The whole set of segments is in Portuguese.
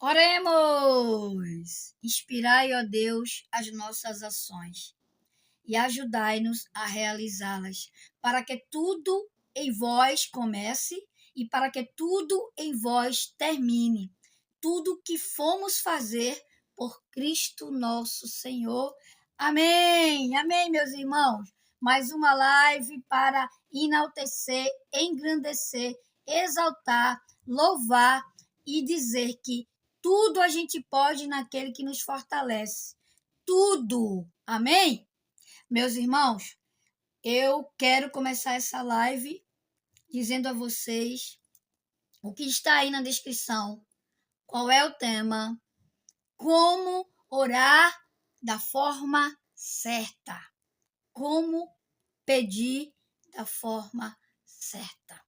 Oremos! Inspirai, ó Deus, as nossas ações e ajudai-nos a realizá-las, para que tudo em vós comece e para que tudo em vós termine. Tudo que fomos fazer por Cristo nosso Senhor. Amém! Amém, meus irmãos! Mais uma live para enaltecer, engrandecer, exaltar, louvar e dizer que tudo a gente pode naquele que nos fortalece. Tudo! Amém? Meus irmãos, eu quero começar essa live dizendo a vocês o que está aí na descrição, qual é o tema, como orar da forma certa, como pedir da forma certa.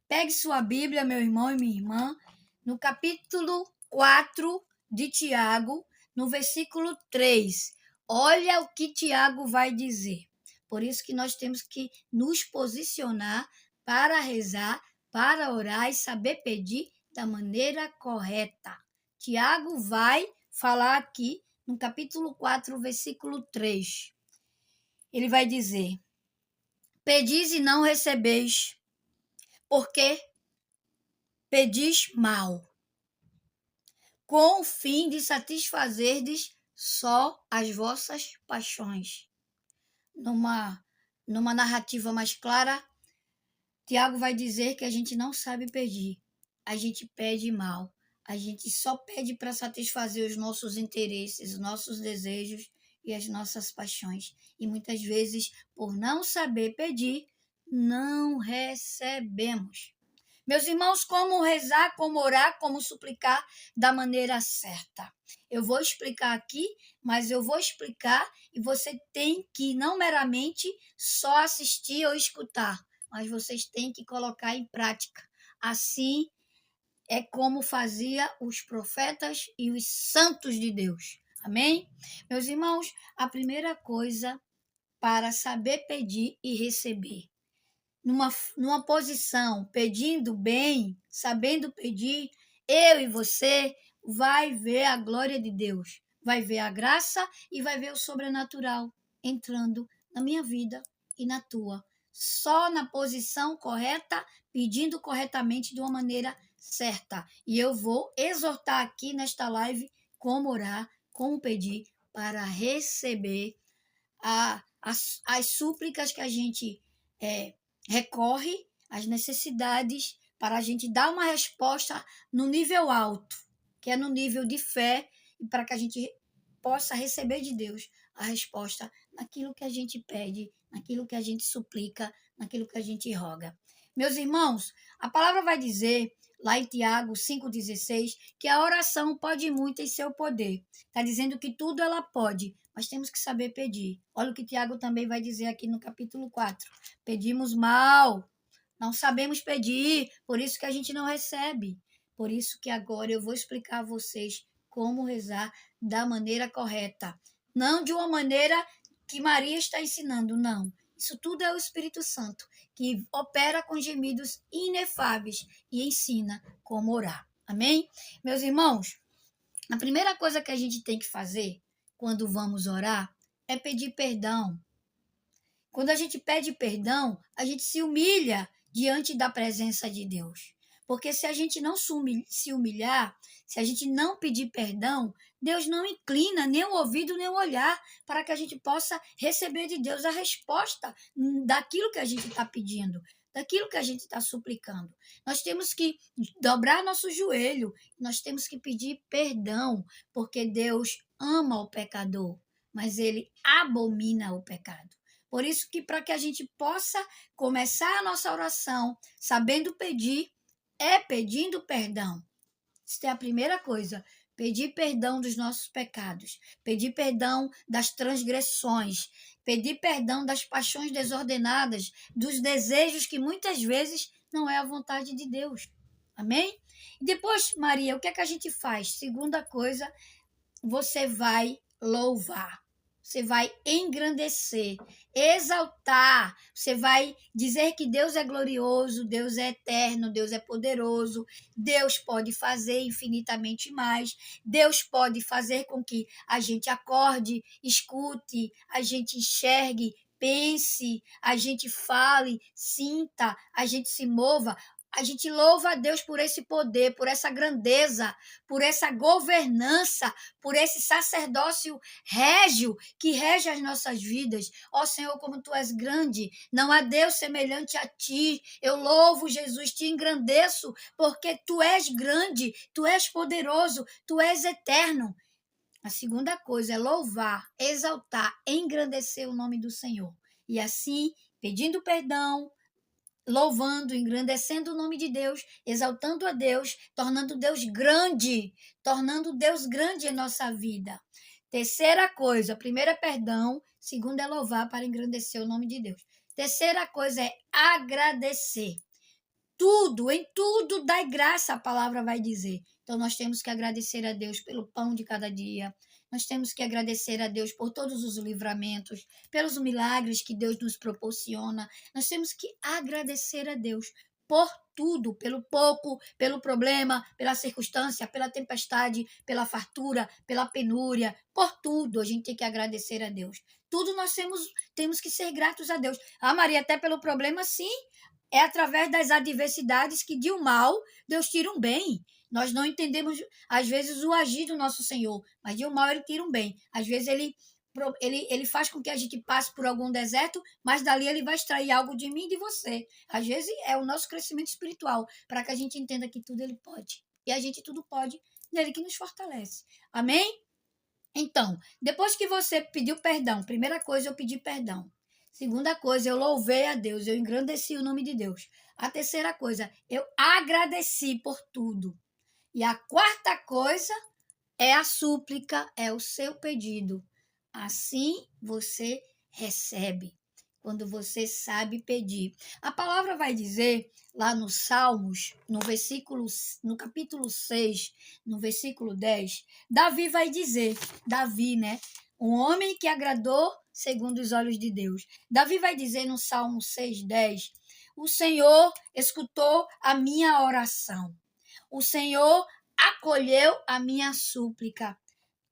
Pegue sua Bíblia, meu irmão e minha irmã, no capítulo 4 de Tiago, no versículo 3. Olha o que Tiago vai dizer. Por isso que nós temos que nos posicionar para rezar, para orar e saber pedir da maneira correta. Tiago vai falar aqui no capítulo 4, versículo 3. Ele vai dizer: pedis e não recebeis, porque pedis mal, com o fim de satisfazerdes só as vossas paixões. Numa narrativa mais clara, Tiago vai dizer que a gente não sabe pedir, a gente pede mal, a gente só pede para satisfazer os nossos interesses, os nossos desejos e as nossas paixões. E muitas vezes, por não saber pedir, não recebemos. Meus irmãos, como rezar, como orar, como suplicar da maneira certa? Eu vou explicar aqui, mas eu vou explicar e você tem que não meramente só assistir ou escutar, mas vocês têm que colocar em prática. Assim é como fazia os profetas e os santos de Deus. Amém? Meus irmãos, a primeira coisa para saber pedir e receber, numa posição, pedindo bem, sabendo pedir, eu e você vai ver a glória de Deus, vai ver a graça e vai ver o sobrenatural entrando na minha vida e na tua. Só na posição correta, pedindo corretamente de uma maneira certa. E eu vou exortar aqui nesta live como orar, como pedir para receber as súplicas que a gente recorre, as necessidades, para a gente dar uma resposta no nível alto, que é no nível de fé, e para que a gente possa receber de Deus a resposta naquilo que a gente pede, naquilo que a gente suplica, naquilo que a gente roga. Meus irmãos, a palavra vai dizer, lá em Tiago 5,16, que a oração pode muito em seu poder. Está dizendo que tudo ela pode, mas temos que saber pedir. Olha o que Tiago também vai dizer aqui no capítulo 4. Pedimos mal, não sabemos pedir, por isso que a gente não recebe. Por isso que agora eu vou explicar a vocês como rezar da maneira correta. Não de uma maneira que Maria está ensinando, não. Isso tudo é o Espírito Santo, que opera com gemidos inefáveis e ensina como orar. Amém? Meus irmãos, a primeira coisa que a gente tem que fazer quando vamos orar é pedir perdão. Quando a gente pede perdão, a gente se humilha diante da presença de Deus. Porque se a gente não se humilhar, se a gente não pedir perdão, Deus não inclina nem o ouvido nem o olhar para que a gente possa receber de Deus a resposta daquilo que a gente está pedindo, daquilo que a gente está suplicando. Nós temos que dobrar nosso joelho, nós temos que pedir perdão, porque Deus ama o pecador, mas Ele abomina o pecado. Por isso que para que a gente possa começar a nossa oração sabendo pedir, é pedindo perdão. Isso é a primeira coisa. Pedir perdão dos nossos pecados, pedir perdão das transgressões, pedir perdão das paixões desordenadas, dos desejos que muitas vezes não é a vontade de Deus. Amém? E depois, Maria, o que é que a gente faz? Segunda coisa, você vai louvar. você vai engrandecer, exaltar, você vai dizer que Deus é glorioso, Deus é eterno, Deus é poderoso, Deus pode fazer infinitamente mais, Deus pode fazer com que a gente acorde, escute, a gente enxergue, pense, a gente fale, sinta, a gente se mova. A gente louva a Deus por esse poder, por essa grandeza, por essa governança, por esse sacerdócio régio que rege as nossas vidas. Ó Senhor, como tu és grande, não há Deus semelhante a ti. Eu louvo, Jesus, te engrandeço, porque tu és grande, tu és poderoso, tu és eterno. A segunda coisa é louvar, exaltar, engrandecer o nome do Senhor. E assim, pedindo perdão, louvando, engrandecendo o nome de Deus, exaltando a Deus, tornando Deus grande em nossa vida. Terceira coisa, primeira é perdão, segunda é louvar para engrandecer o nome de Deus. Terceira coisa é agradecer. Tudo, em tudo dai graça, a palavra vai dizer. Então nós temos que agradecer a Deus pelo pão de cada dia. Nós temos que agradecer a Deus por todos os livramentos, pelos milagres que Deus nos proporciona. Nós temos que agradecer a Deus por tudo, pelo pouco, pelo problema, pela circunstância, pela tempestade, pela fartura, pela penúria, por tudo a gente tem que agradecer a Deus. Tudo nós temos que ser gratos a Deus. Ah, Maria, até pelo problema, sim. É através das adversidades que de um mal Deus tira um bem. Nós não entendemos, às vezes, o agir do nosso Senhor, mas de um mal ele tira um bem. Às vezes ele faz com que a gente passe por algum deserto, mas dali ele vai extrair algo de mim e de você. Às vezes é o nosso crescimento espiritual, para que a gente entenda que tudo ele pode. E a gente tudo pode nele que nos fortalece. Amém? Então, depois que você pediu perdão, primeira coisa, eu pedi perdão. Segunda coisa, eu louvei a Deus, eu engrandeci o nome de Deus. A terceira coisa, eu agradeci por tudo. E a quarta coisa é a súplica, é o seu pedido. Assim você recebe, quando você sabe pedir. A palavra vai dizer lá nos Salmos, no capítulo 6, no versículo 10, Davi vai dizer, Davi, né? Um homem que agradou segundo os olhos de Deus. Davi vai dizer no Salmo 6:10, o Senhor escutou a minha oração. O Senhor acolheu a minha súplica.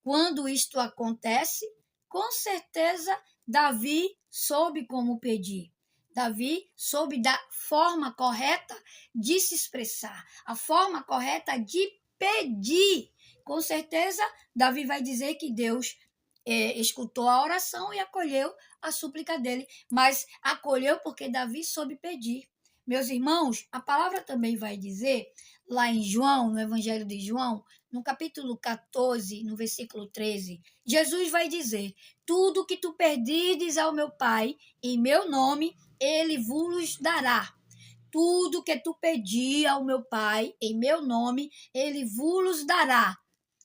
Quando isto acontece, com certeza Davi soube como pedir. Davi soube da forma correta de se expressar, a forma correta de pedir. Com certeza, Davi vai dizer que Deus escutou a oração e acolheu a súplica dele, mas acolheu porque Davi soube pedir. Meus irmãos, a palavra também vai dizer, lá em João, no Evangelho de João, no capítulo 14, no versículo 13, Jesus vai dizer: tudo que tu pedirdes ao meu Pai, em meu nome, ele vos dará. Tudo que tu pedir ao meu Pai, em meu nome, ele vos dará,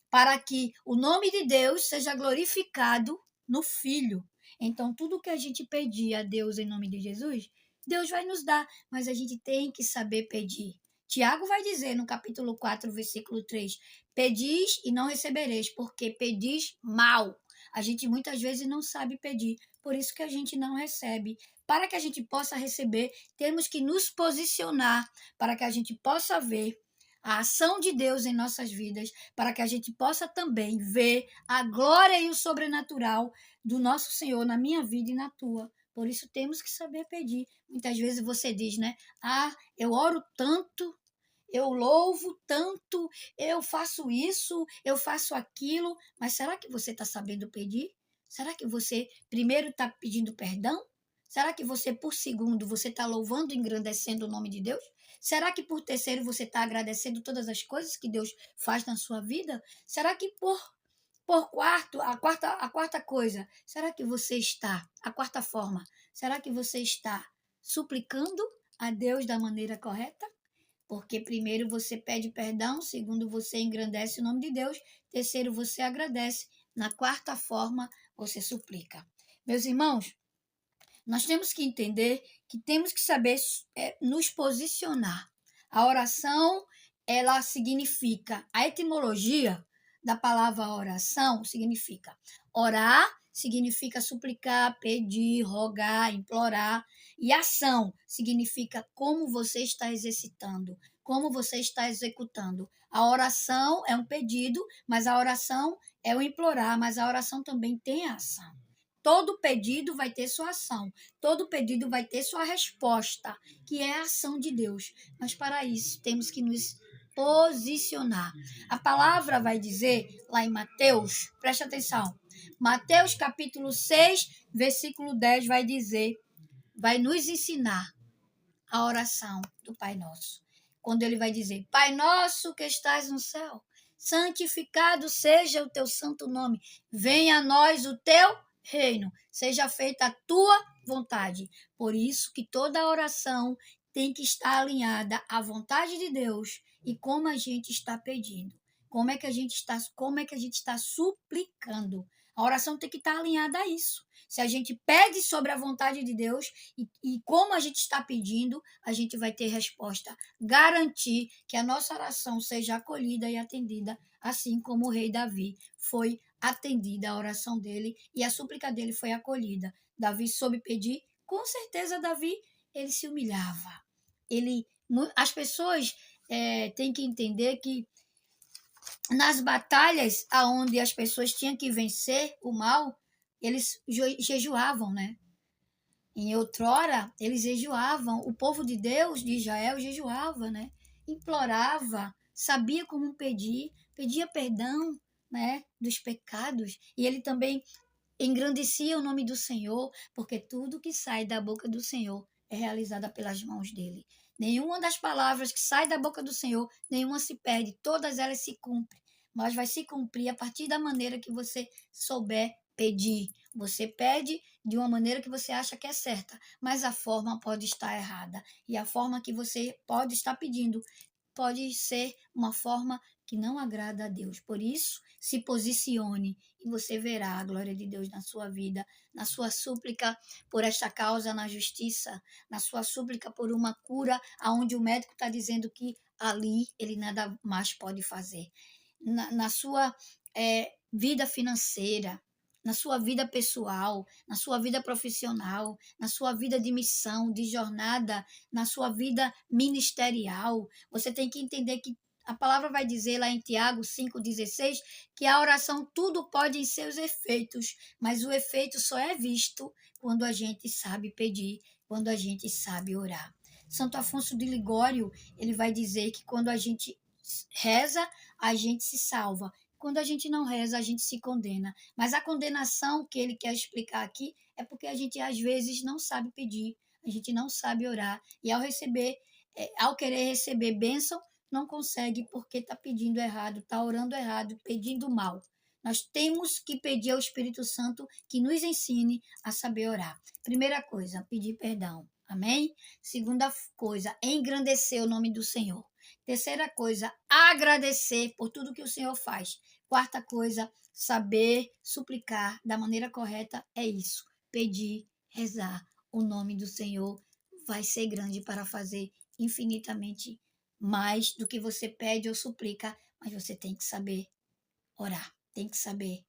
para que o nome de Deus seja glorificado no Filho. Então, tudo que a gente pedir a Deus em nome de Jesus, Deus vai nos dar, mas a gente tem que saber pedir. Tiago vai dizer no capítulo 4, versículo 3, pedis e não recebereis, porque pedis mal. A gente muitas vezes não sabe pedir, por isso que a gente não recebe. Para que a gente possa receber, temos que nos posicionar, para que a gente possa ver a ação de Deus em nossas vidas, para que a gente possa também ver a glória e o sobrenatural do nosso Senhor na minha vida e na tua. Por isso temos que saber pedir. Muitas vezes você diz, né? Ah, eu oro tanto, eu louvo tanto, eu faço isso, eu faço aquilo, mas será que você está sabendo pedir? Será que você primeiro está pedindo perdão? Será que você, por segundo, você está louvando e engrandecendo o nome de Deus? Será que por terceiro você está agradecendo todas as coisas que Deus faz na sua vida? Será que por quarto, a quarta coisa, será que você está, a quarta forma, será que você está suplicando a Deus da maneira correta? Porque primeiro você pede perdão, segundo você engrandece o nome de Deus, terceiro você agradece, na quarta forma você suplica. Meus irmãos, nós temos que entender que temos que saber nos posicionar. A oração, ela significa, a etimologia da palavra oração significa orar significa suplicar, pedir, rogar, implorar. E ação significa como você está exercitando, como você está executando. A oração é um pedido, mas a oração é o implorar, mas a oração também tem a ação. Todo pedido vai ter sua ação, todo pedido vai ter sua resposta, que é a ação de Deus. Mas para isso temos que nos posicionar. A palavra vai dizer lá em Mateus, preste atenção, Mateus capítulo 6, versículo 10 vai dizer, vai nos ensinar a oração do Pai Nosso. Quando ele vai dizer, Pai Nosso que estás no céu, santificado seja o teu santo nome, venha a nós o teu reino, seja feita a tua vontade. Por isso que toda oração tem que estar alinhada à vontade de Deus e como a gente está pedindo. Como é que a gente está suplicando? A oração tem que estar alinhada a isso. Se a gente pede sobre a vontade de Deus e como a gente está pedindo, a gente vai ter resposta. Garantir que a nossa oração seja acolhida e atendida, assim como o rei Davi foi atendida a oração dele e a súplica dele foi acolhida. Davi soube pedir, com certeza Davi, ele se humilhava. As pessoas têm que entender que nas batalhas aonde as pessoas tinham que vencer o mal, eles jejuavam, né? Em outrora, eles jejuavam. O povo de Deus, de Israel, jejuava, né? Implorava, sabia como pedir, pedia perdão, né? Dos pecados. E ele também engrandecia o nome do Senhor, porque tudo que sai da boca do Senhor é realizada pelas mãos dele. Nenhuma das palavras que sai da boca do Senhor, nenhuma se perde, todas elas se cumprem. Mas vai se cumprir a partir da maneira que você souber pedir. Você pede de uma maneira que você acha que é certa, mas a forma pode estar errada. E a forma que você pode estar pedindo pode ser uma forma que não agrada a Deus. Por isso, se posicione e você verá a glória de Deus na sua vida, na sua súplica por esta causa na justiça, na sua súplica por uma cura, aonde o médico está dizendo que ali ele nada mais pode fazer. Na sua vida financeira, na sua vida pessoal, na sua vida profissional, na sua vida de missão, de jornada, na sua vida ministerial. Você tem que entender que a palavra vai dizer lá em Tiago 5,16 que a oração tudo pode em seus efeitos, mas o efeito só é visto quando a gente sabe pedir, quando a gente sabe orar. Santo Afonso de Ligório, ele vai dizer que quando a gente reza, a gente se salva. Quando a gente não reza, a gente se condena. Mas a condenação que ele quer explicar aqui é porque a gente às vezes não sabe pedir, a gente não sabe orar. E ao querer receber bênção, não consegue porque está pedindo errado, está orando errado, pedindo mal. Nós temos que pedir ao Espírito Santo que nos ensine a saber orar. Primeira coisa, pedir perdão. Amém? Segunda coisa, engrandecer o nome do Senhor. Terceira coisa, agradecer por tudo que o Senhor faz. Quarta coisa, saber suplicar da maneira correta é isso. Pedir, rezar. O nome do Senhor vai ser grande para fazer infinitamente mais do que você pede ou suplica, mas você tem que saber orar, tem que saber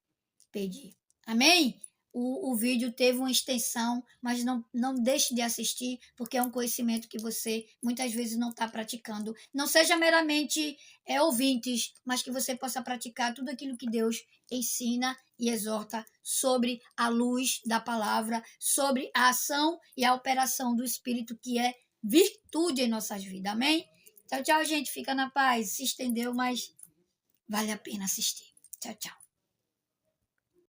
pedir. Amém? O vídeo teve uma extensão, mas não deixe de assistir, porque é um conhecimento que você muitas vezes não está praticando. Não seja meramente ouvintes, mas que você possa praticar tudo aquilo que Deus ensina e exorta sobre a luz da palavra, sobre a ação e a operação do Espírito, que é virtude em nossas vidas. Amém? Tchau, tchau, gente. Fica na paz. Se estendeu, mas vale a pena assistir. Tchau, tchau.